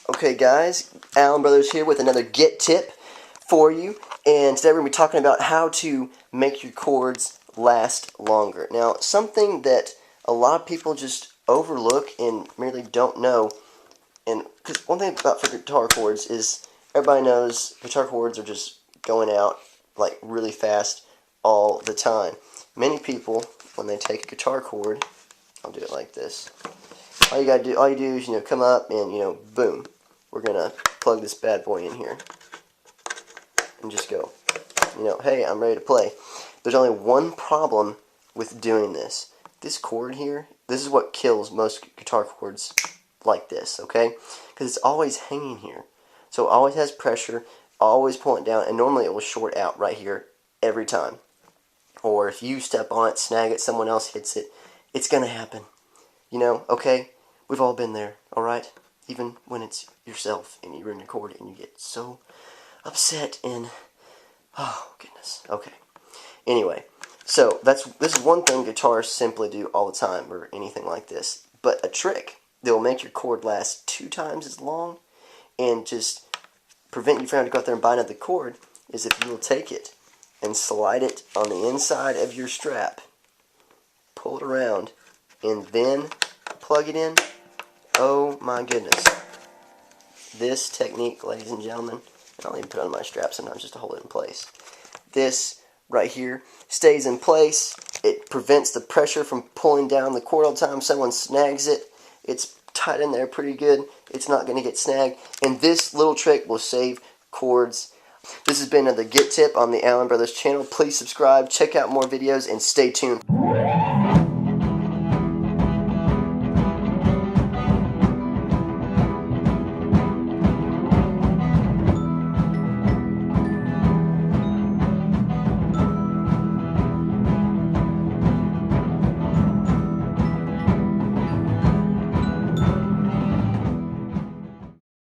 Okay guys, Allen Brothers here with another Get Tip for you, and today we're going to be talking about how to make your chords last longer. Now, something that a lot of people just overlook and merely don't know, and because one thing about for guitar chords is everybody knows guitar chords are just going out like really fast all the time. Many people, when they take a guitar chord, I'll do it like this. All you do is come up and boom. We're gonna plug this bad boy in here and just go. Hey, I'm ready to play. There's only one problem with doing this. This chord here, this is what kills most guitar chords like this, okay? Because it's always hanging here. So it always has pressure, always pulling it down, and normally it will short out right here every time. Or if you step on it, snag it, someone else hits it, it's gonna happen. Okay? We've all been there, alright? Even when it's yourself and you're in your chord and you get so upset and oh goodness. Okay. Anyway, so this is one thing guitarists simply do all the time or anything like this. But a trick that will make your chord last 2 times as long and just prevent you from having to go out there and buy another chord is if you will take it and slide it on the inside of your strap, pull it around, and then plug it in. Oh my goodness. This technique, ladies and gentlemen, I'll even put it on my strap sometimes just to hold it in place. This right here stays in place. It prevents the pressure from pulling down the cord all the time. Someone snags it. It's tight in there pretty good. It's not going to get snagged. And this little trick will save chords. This has been another Get Tip on the Allen Brothers channel. Please subscribe, check out more videos, and stay tuned.